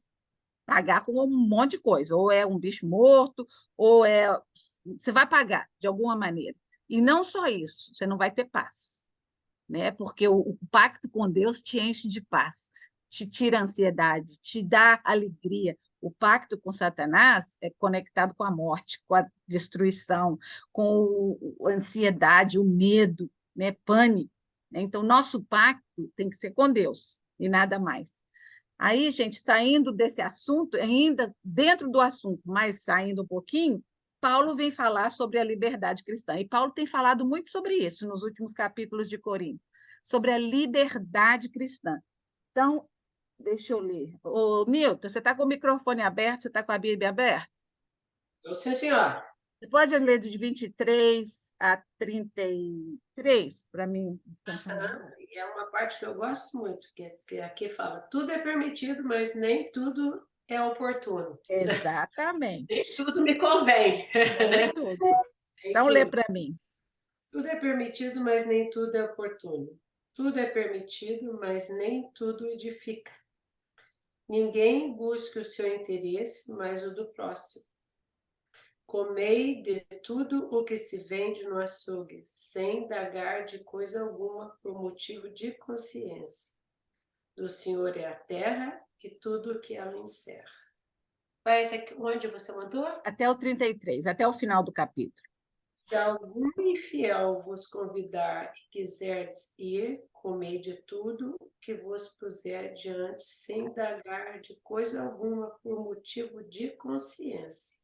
pagar com um monte de coisa, ou é um bicho morto, ou você vai pagar de alguma maneira. E não só isso, você não vai ter paz, né? Porque o pacto com Deus te enche de paz, te tira a ansiedade, te dá alegria. O pacto com Satanás é conectado com a morte, com a destruição, com a ansiedade, o medo, né? Pânico. Né? Então, nosso pacto tem que ser com Deus e nada mais. Aí, gente, saindo desse assunto, ainda dentro do assunto, mas saindo um pouquinho, Paulo vem falar sobre a liberdade cristã. E Paulo tem falado muito sobre isso nos últimos capítulos de Coríntios, sobre a liberdade cristã. Então, deixa eu ler. Ô, Nilton, você está com o microfone aberto? Você está com a Bíblia aberta? Sim, senhora. Você pode ler de 23 a 33 para mim? E é uma parte que eu gosto muito, que aqui fala, tudo é permitido, mas nem tudo é oportuno. Exatamente. Nem tudo me convém. Nem tudo. Então, lê para mim. Tudo é permitido, mas nem tudo é oportuno. Tudo é permitido, mas nem tudo edifica. Ninguém busca o seu interesse, mas o do próximo. Comei de tudo o que se vende no açougue, sem indagar de coisa alguma por motivo de consciência. Do Senhor é a terra e tudo o que ela encerra. Vai até onde você mandou? Até o 33, até o final do capítulo. Se algum infiel vos convidar e quiserdes ir, comei de tudo que vos puser diante, sem indagar de coisa alguma por motivo de consciência.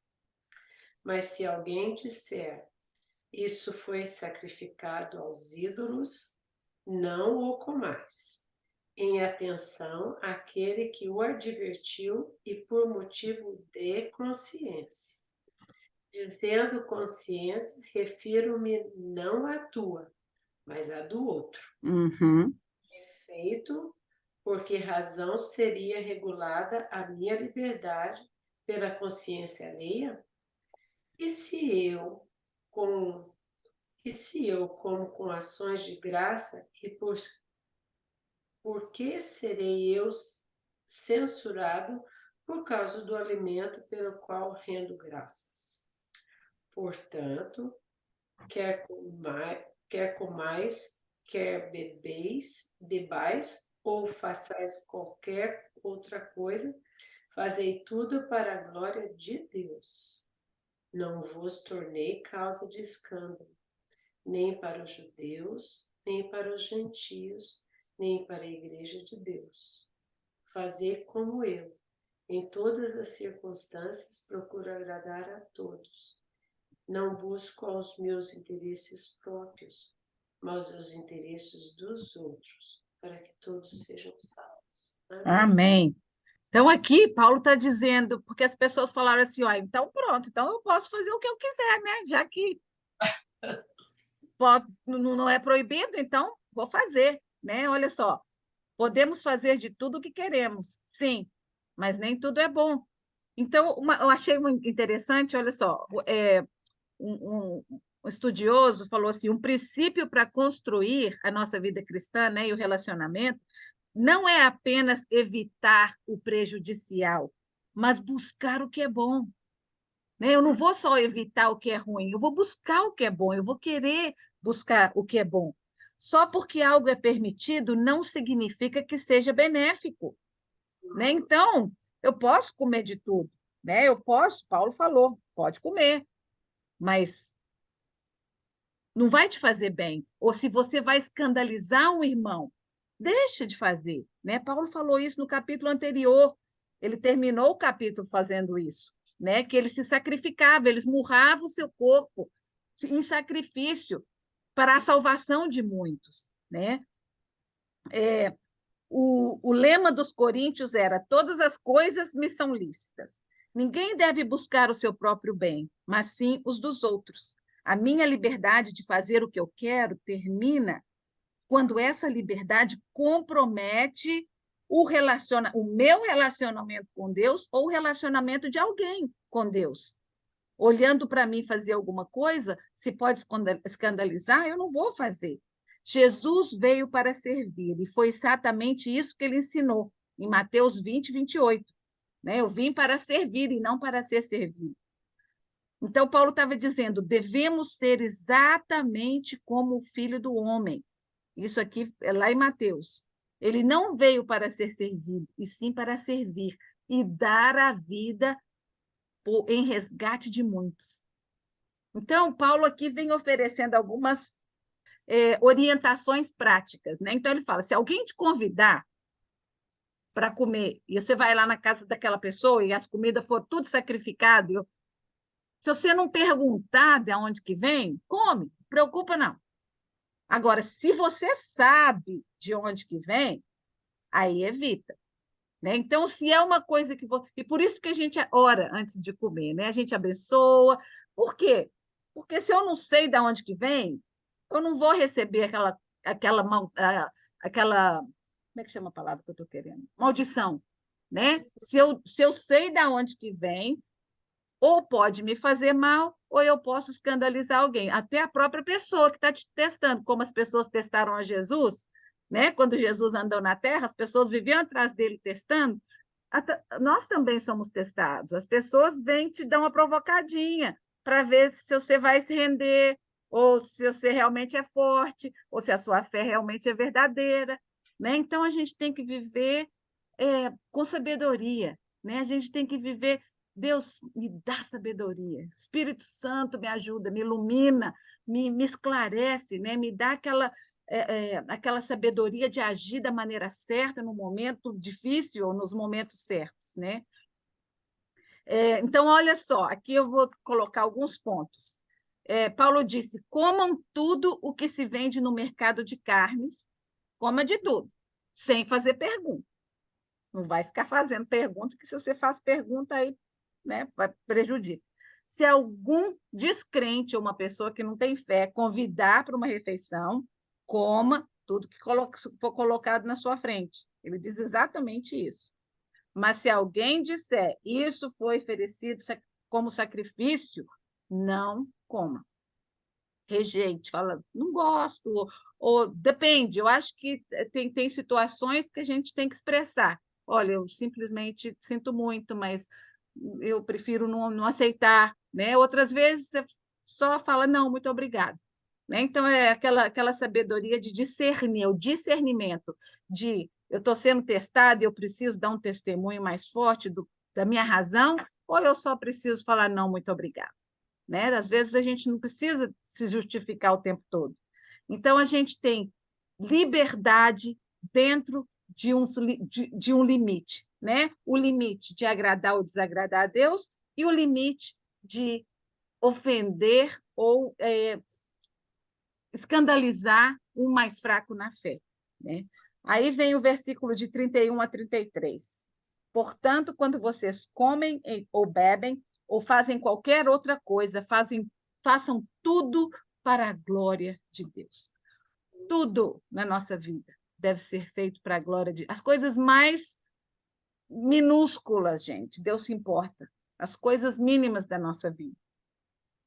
Mas se alguém disser, isso foi sacrificado aos ídolos, não o comais, em atenção àquele que o advertiu e por motivo de consciência. Dizendo consciência, refiro-me não à tua, mas à do outro. Uhum. Efeito, por que razão seria regulada a minha liberdade pela consciência alheia? E se eu, como com ações de graça, e por que serei eu censurado por causa do alimento pelo qual rendo graças? Portanto, quer comais, quer bebais, ou façais qualquer outra coisa, fazei tudo para a glória de Deus. Não vos tornei causa de escândalo, nem para os judeus, nem para os gentios, nem para a igreja de Deus. Fazei como eu, em todas as circunstâncias, procuro agradar a todos. Não busco aos meus interesses próprios, mas os interesses dos outros, para que todos sejam salvos. Amém. Amém. Então, aqui, Paulo está dizendo, porque as pessoas falaram assim, ó, então pronto, então eu posso fazer o que eu quiser, né? Já que não é proibido, então vou fazer, né? Olha só, podemos fazer de tudo o que queremos, sim, mas nem tudo é bom. Então, eu achei muito interessante, olha só, um estudioso falou assim, um princípio para construir a nossa vida cristã, né, e o relacionamento, não é apenas evitar o prejudicial, mas buscar o que é bom. Né? Eu não vou só evitar o que é ruim, eu vou buscar o que é bom, eu vou querer buscar o que é bom. Só porque algo é permitido não significa que seja benéfico. Né? Então, eu posso comer de tudo. Né? Eu posso, Paulo falou, pode comer, mas não vai te fazer bem. Ou se você vai escandalizar um irmão, deixa de fazer. Né? Paulo falou isso no capítulo anterior. Ele terminou o capítulo fazendo isso, né? Que ele se sacrificava, ele esmurrava o seu corpo em sacrifício para a salvação de muitos. Né? O lema dos coríntios era: todas as coisas me são lícitas. Ninguém deve buscar o seu próprio bem, mas sim os dos outros. A minha liberdade de fazer o que eu quero termina quando essa liberdade compromete o meu relacionamento com Deus ou o relacionamento de alguém com Deus. Olhando para mim fazer alguma coisa, se pode escandalizar, eu não vou fazer. Jesus veio para servir, e foi exatamente isso que ele ensinou em Mateus 20, 28. Né? Eu vim para servir e não para ser servido. Então, Paulo estava dizendo, devemos ser exatamente como o Filho do Homem. Isso aqui é lá em Mateus. Ele não veio para ser servido, e sim para servir e dar a vida em resgate de muitos. Então, Paulo aqui vem oferecendo algumas orientações práticas. Né? Então, ele fala, se alguém te convidar para comer, e você vai lá na casa daquela pessoa e as comidas foram tudo sacrificadas, se você não perguntar de onde que vem, come, não preocupa não. Agora, se você sabe de onde que vem, aí evita. Né? Então, se é uma coisa que... E por isso que a gente ora antes de comer, né? A gente abençoa. Por quê? Porque se eu não sei de onde que vem, eu não vou receber aquela como é que chama a palavra que eu estou querendo? Maldição. Né? Se eu sei de onde que vem, ou pode me fazer mal, ou eu posso escandalizar alguém. Até a própria pessoa que está te testando, como as pessoas testaram a Jesus, né? Quando Jesus andou na Terra, as pessoas viviam atrás dele testando. Nós também somos testados. As pessoas vêm te dar uma provocadinha para ver se você vai se render, ou se você realmente é forte, ou se a sua fé realmente é verdadeira. Né? Então, a gente tem que viver com sabedoria. Né? A gente tem que viver Deus, me dá sabedoria. Espírito Santo me ajuda, me ilumina, me esclarece, né? Me dá aquela sabedoria de agir da maneira certa no momento difícil ou nos momentos certos, né? Então, olha só, aqui eu vou colocar alguns pontos. Paulo disse: comam tudo o que se vende no mercado de carnes, coma de tudo, sem fazer pergunta. Não vai ficar fazendo pergunta, que se você faz pergunta aí, né, vai prejudicar. Se algum descrente ou uma pessoa que não tem fé convidar para uma refeição, coma tudo que for colocado na sua frente. Ele diz exatamente isso. Mas se alguém disser isso foi oferecido como sacrifício, não coma. Rejeite, fala, não gosto, ou depende. Eu acho que tem situações que a gente tem que expressar. Olha, eu simplesmente sinto muito, mas eu prefiro não aceitar, né? Outras vezes você só fala, não, muito obrigado. Né? Então, é aquela sabedoria de discernir, o discernimento de eu estou sendo testada e eu preciso dar um testemunho mais forte da minha razão, ou eu só preciso falar, não, muito obrigado. Né? Às vezes a gente não precisa se justificar o tempo todo. Então, a gente tem liberdade dentro de um limite, né? O limite de agradar ou desagradar a Deus e o limite de ofender ou escandalizar o mais fraco na fé, né? Aí vem o versículo de 31 a 33. Portanto, quando vocês comem ou bebem, ou fazem qualquer outra coisa, façam tudo para a glória de Deus. Tudo na nossa vida deve ser feito para a glória de Deus. As coisas mais minúsculas, gente, Deus se importa. As coisas mínimas da nossa vida.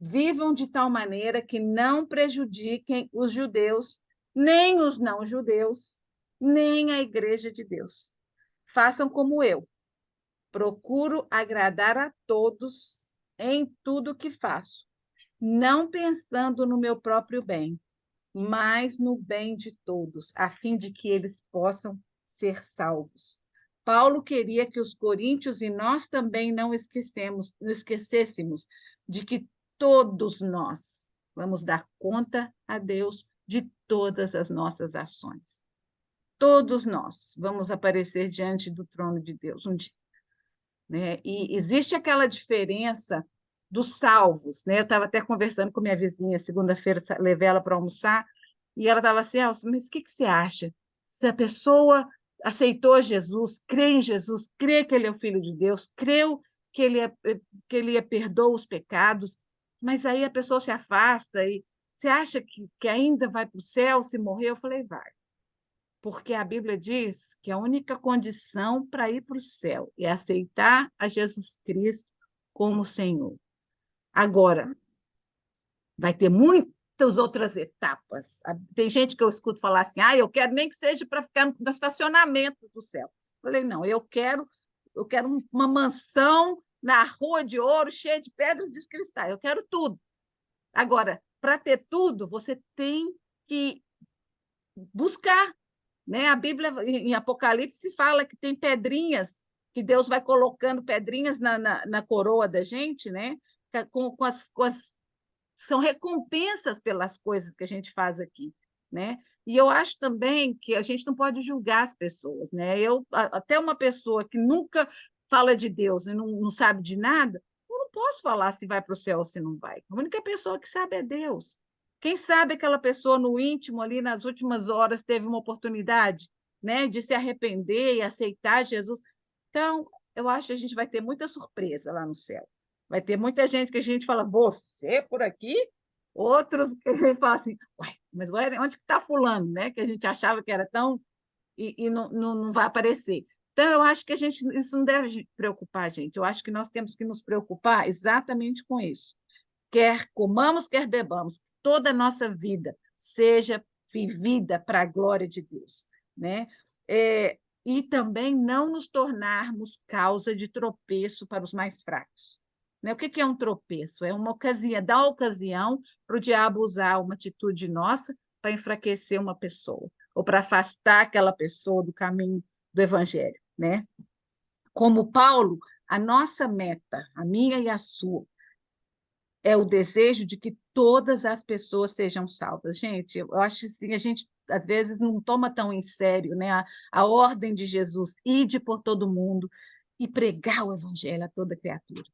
Vivam de tal maneira que não prejudiquem os judeus, nem os não-judeus, nem a igreja de Deus. Façam como eu. Procuro agradar a todos em tudo que faço, não pensando no meu próprio bem, mas no bem de todos, a fim de que eles possam ser salvos. Paulo queria que os coríntios e nós também não esquecêssemos de que todos nós vamos dar conta a Deus de todas as nossas ações. Todos nós vamos aparecer diante do trono de Deus um dia. Né? E existe aquela diferença dos salvos, né? Eu estava até conversando com minha vizinha, segunda-feira, levei ela para almoçar, e ela estava assim, mas o que você acha? Se a pessoa aceitou Jesus, crê em Jesus, crê que ele é o Filho de Deus, creu que ele perdoa os pecados, mas aí a pessoa se afasta e você acha que ainda vai para o céu se morrer? Eu falei, vai. Porque a Bíblia diz que a única condição para ir para o céu é aceitar a Jesus Cristo como Senhor. Agora, vai ter muitas outras etapas. Tem gente que eu escuto falar assim, eu quero nem que seja para ficar no estacionamento do céu. Eu falei, não, eu quero uma mansão na Rua de Ouro, cheia de pedras de cristal. Eu quero tudo. Agora, para ter tudo, você tem que buscar. Né? A Bíblia, em Apocalipse, fala que tem pedrinhas, que Deus vai colocando pedrinhas na coroa da gente, né? São recompensas pelas coisas que a gente faz aqui. Né? E eu acho também que a gente não pode julgar as pessoas. Né? Até uma pessoa que nunca fala de Deus e não sabe de nada, eu não posso falar se vai para o céu ou se não vai. A única pessoa que sabe é Deus. Quem sabe aquela pessoa no íntimo, ali nas últimas horas, teve uma oportunidade, né, de se arrepender e aceitar Jesus. Então, eu acho que a gente vai ter muita surpresa lá no céu. Vai ter muita gente que a gente fala, você por aqui? Outros que a gente fala assim, uai, mas onde está fulano, né? Que a gente achava que era tão... e não vai aparecer. Então, eu acho que isso não deve preocupar a gente. Eu acho que nós temos que nos preocupar exatamente com isso. Quer comamos, quer bebamos, toda a nossa vida seja vivida para a glória de Deus. Né? E também não nos tornarmos causa de tropeço para os mais fracos. Né? O que é um tropeço? É uma ocasião, dá ocasião para o diabo usar uma atitude nossa para enfraquecer uma pessoa, ou para afastar aquela pessoa do caminho do evangelho. Né? Como Paulo A nossa meta, a minha e a sua, é o desejo de que todas as pessoas sejam salvas. Gente, eu acho assim, a gente às vezes não toma tão em sério, né, a ordem de Jesus, ide por todo mundo e pregar o evangelho a toda criatura.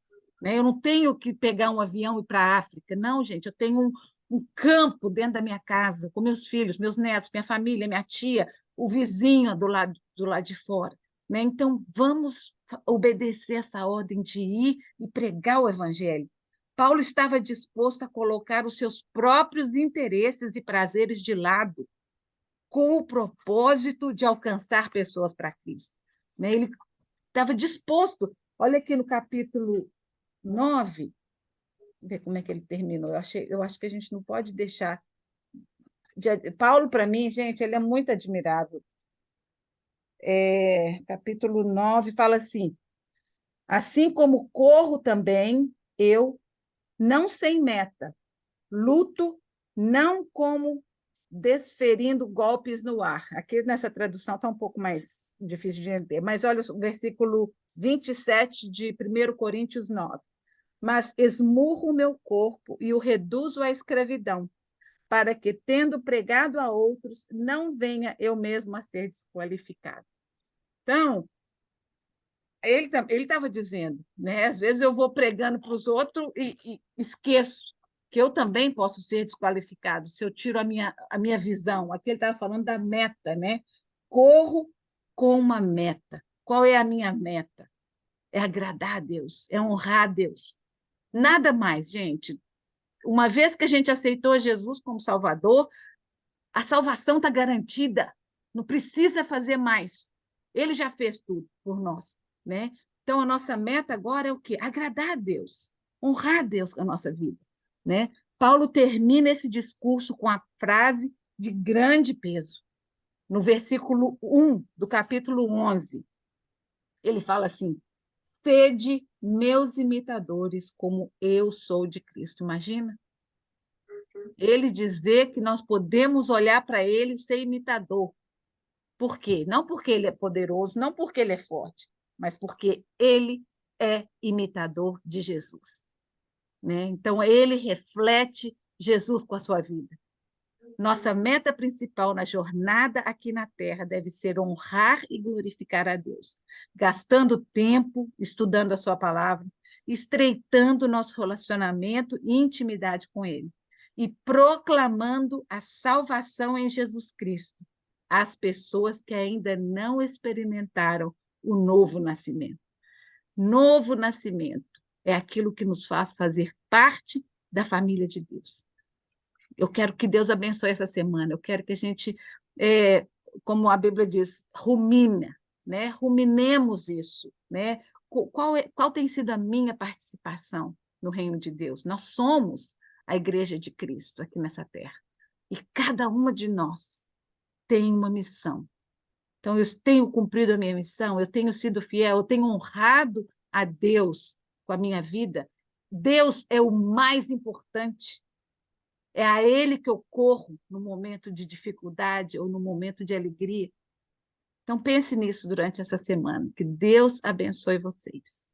Né? Eu não tenho que pegar um avião e ir para a África, não, gente, eu tenho um campo dentro da minha casa, com meus filhos, meus netos, minha família, minha tia, o vizinho do lado de fora. Né? Então, vamos obedecer essa ordem de ir e pregar o evangelho. Paulo estava disposto a colocar os seus próprios interesses e prazeres de lado, com o propósito de alcançar pessoas para Cristo. Né? Ele estava disposto. Olha aqui no capítulo 9, ver como é que ele terminou. Eu acho que a gente não pode deixar. Paulo, para mim, gente, ele é muito admirável. Capítulo 9 fala assim: assim como corro também, eu, não sem meta, luto não como desferindo golpes no ar. Aqui nessa tradução está um pouco mais difícil de entender, mas olha o versículo 27 de 1 Coríntios 9. Mas esmurro o meu corpo e o reduzo à escravidão, para que, tendo pregado a outros, não venha eu mesmo a ser desqualificado. Então, ele estava dizendo, né? Às vezes eu vou pregando para os outros e esqueço que eu também posso ser desqualificado se eu tiro a minha visão. Aqui ele estava falando da meta, né? Corro com uma meta. Qual é a minha meta? É agradar a Deus, é honrar a Deus. Nada mais, gente. Uma vez que a gente aceitou Jesus como Salvador, a salvação está garantida. Não precisa fazer mais. Ele já fez tudo por nós, né? Então, a nossa meta agora é o quê? Agradar a Deus, honrar a Deus com a nossa vida, né? Paulo termina esse discurso com a frase de grande peso. No versículo 1 do capítulo 11, ele fala assim: sede meus imitadores, como eu sou de Cristo. Imagina? Ele dizer que nós podemos olhar para ele e ser imitador. Por quê? Não porque ele é poderoso, não porque ele é forte, mas porque ele é imitador de Jesus. Né? Então, ele reflete Jesus com a sua vida. Nossa meta principal na jornada aqui na Terra deve ser honrar e glorificar a Deus, gastando tempo estudando a sua palavra, estreitando nosso relacionamento e intimidade com Ele, e proclamando a salvação em Jesus Cristo às pessoas que ainda não experimentaram o novo nascimento. Novo nascimento é aquilo que nos faz fazer parte da família de Deus. Eu quero que Deus abençoe essa semana. Eu quero que a gente, como a Bíblia diz, rumina, né? Ruminemos isso, né? Qual tem sido a minha participação no reino de Deus? Nós somos a igreja de Cristo aqui nessa terra. E cada uma de nós tem uma missão. Então, eu tenho cumprido a minha missão, eu tenho sido fiel, eu tenho honrado a Deus com a minha vida. Deus é o mais importante. É a Ele que eu corro no momento de dificuldade ou no momento de alegria. Então, pense nisso durante essa semana. Que Deus abençoe vocês.